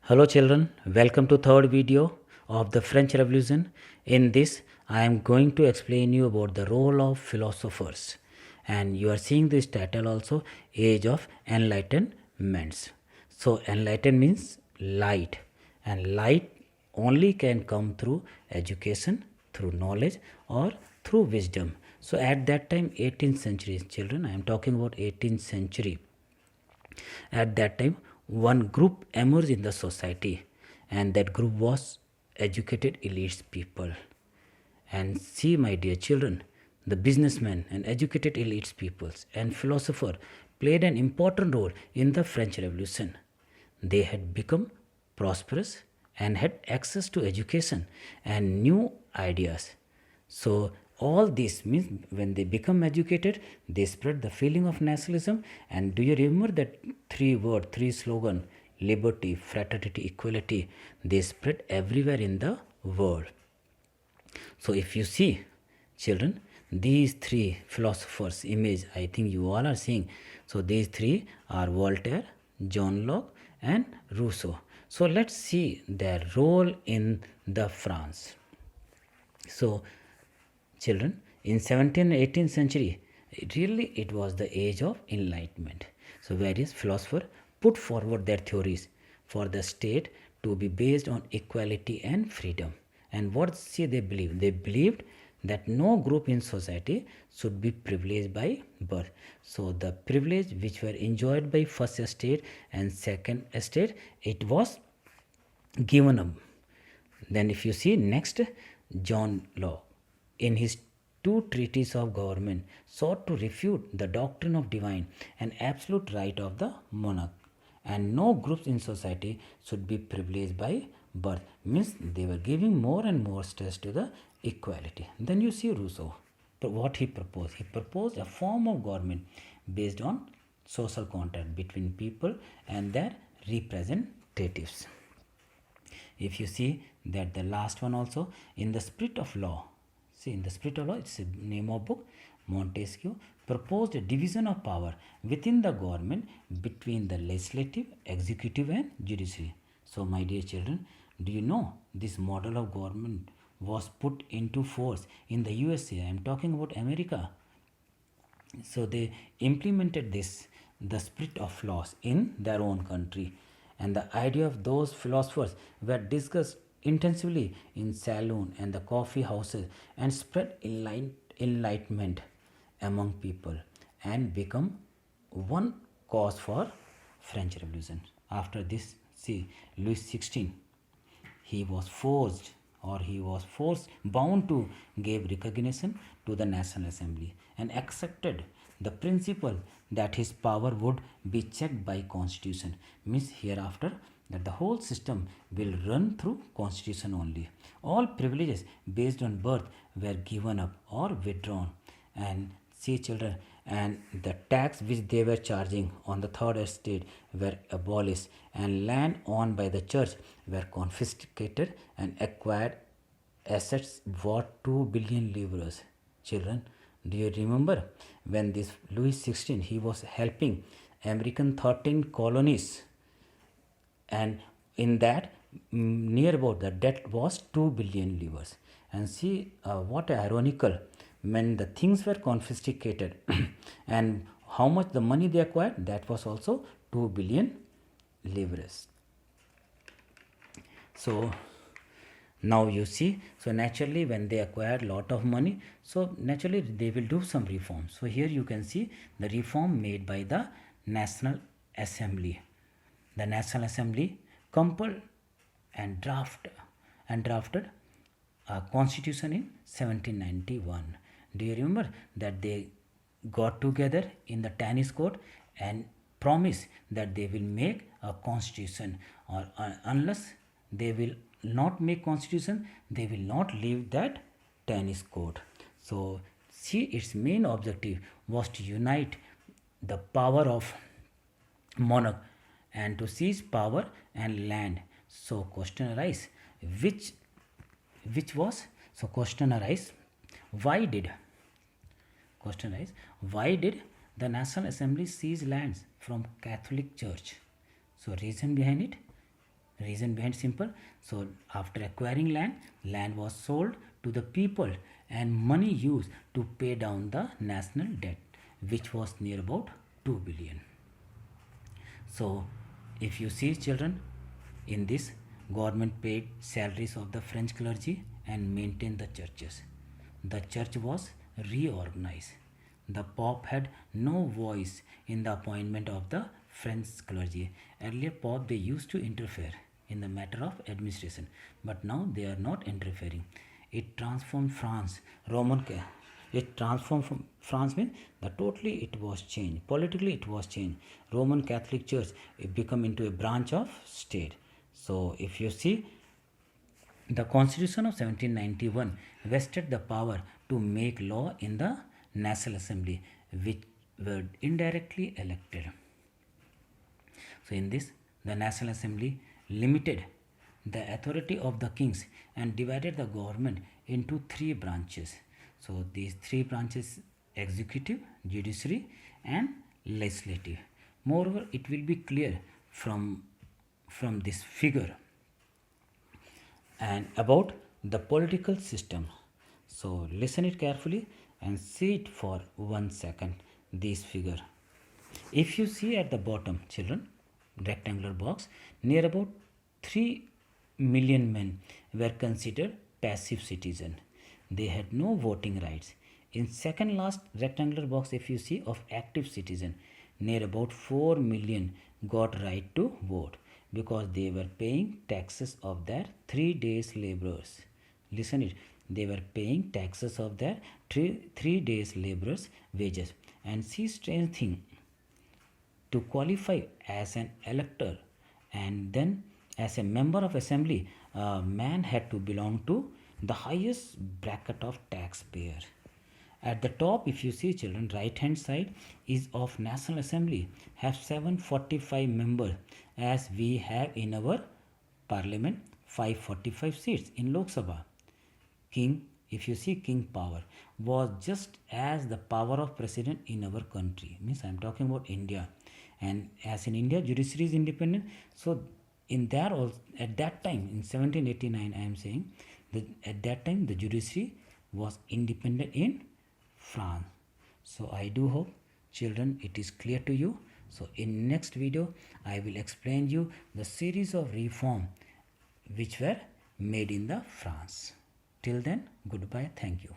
Hello children, welcome to third video of the French Revolution. In this, I am going to explain you about the role of philosophers. And you are seeing this title also, Age of Enlightenments. So enlighten means light, and light only can come through education, through knowledge, or through wisdom. So at that time, 18th century children, I am talking about 18th century. At that time, one group emerged in the society, and that group was educated elites people. And see, my dear children, the businessmen and educated elites peoples and philosopher played an important role in the French Revolution. They had become prosperous and had access to education and new ideas. So all this means when they become educated, they spread the feeling of nationalism. And do you remember that three slogan, liberty, fraternity, equality? They spread everywhere in the world. So if you see, children, these three philosophers image, I think you all are seeing. So these three are Voltaire, John Locke, and Rousseau. So let's see their role in the France. So children, in 17th and 18th century, it was the age of enlightenment. So various philosophers put forward their theories for the state to be based on equality and freedom. And what see they believed? They believed that no group in society should be privileged by birth. So the privilege which were enjoyed by first estate and second estate, it was given up. Then if you see next, John Locke in his two treatises of government sought to refute the doctrine of divine and absolute right of the monarch, and no groups in society should be privileged by birth. Means they were giving more and more stress to the equality. Then you see Rousseau, what he proposed a form of government based on social contact between people and their representatives. If you see that the last one also, in the spirit of law, see, in the spirit of law, it's a name of book, Montesquieu proposed a division of power within the government between the legislative, executive, and judiciary. So my dear children, do you know this model of government was put into force in the USA? I am talking about America. So they implemented this, the spirit of laws, in their own country. And the idea of those philosophers were discussed intensively in saloon and the coffee houses and spread enlightenment among people and become one cause for French Revolution. After this, see, Louis XVI, he was bound to give recognition to the National Assembly and accepted the principle that his power would be checked by constitution. Means hereafter that the whole system will run through constitution only. All privileges based on birth were given up or withdrawn. And see children, and the tax which they were charging on the third estate were abolished, and land owned by the church were confiscated, and acquired assets worth 2 billion livres. Children, do you remember when this Louis XVI, he was helping American 13 colonies, and in that near about the debt was 2 billion livres. And see what ironical, when the things were confiscated and how much the money they acquired, that was also 2 billion livres. So now you see, so naturally when they acquire lot of money, so naturally they will do some reforms. So here you can see the reform made by the National Assembly. The National Assembly compiled and drafted a constitution in 1791. Do you remember that they got together in the tennis court and promised that they will make a constitution, or unless they will not make constitution, they will not leave that tennis court. So see, its main objective was to unite the power of monarch and to seize power and land. So question arise, which was, so question arise, why did the National Assembly seize lands from Catholic Church? So reason behind it, Reason behind simple. So after acquiring land, land was sold to the people and money used to pay down the national debt, which was near about 2 billion. So if you see children, in this government paid salaries of the French clergy and maintained the churches. The church was reorganized. The Pope had no voice in the appointment of the French clergy. Earlier Pope they used to interfere in the matter of administration, but now they are not interfering. It transformed France. It transformed from France means that totally it was changed. Politically it was changed. Roman Catholic Church it become into a branch of state. So if you see, the Constitution of 1791 vested the power to make law in the National Assembly, which were indirectly elected. So in this, the National Assembly limited the authority of the kings and divided the government into three branches. So these three branches: executive, judiciary, and legislative. Moreover, it will be clear from this figure and about the political system. So listen it carefully and see it for 1 second, this figure. If you see at the bottom, children, rectangular box, near about 3 million men were considered passive citizen. They had no voting rights. In second last rectangular box, if you see, of active citizen, near about 4 million got right to vote because they were paying taxes of their 3 days laborers. Listen it, they were paying taxes of their 3 days laborers wages. And see, strange thing, to qualify as an elector and then as a member of assembly, a man had to belong to the highest bracket of taxpayer. At the top, if you see children, right hand side is of National Assembly, have 745 members as we have in our parliament 545 seats in Lok Sabha. King, if you see king power, was just as the power of president in our country. Means I am talking about India. And as in India, judiciary is independent. So in there also, at that time, in 1789, I am saying, that at that time the judiciary was independent in France. So I do hope children it is clear to you. So in next video I will explain you the series of reform which were made in the France. Till then, goodbye, thank you.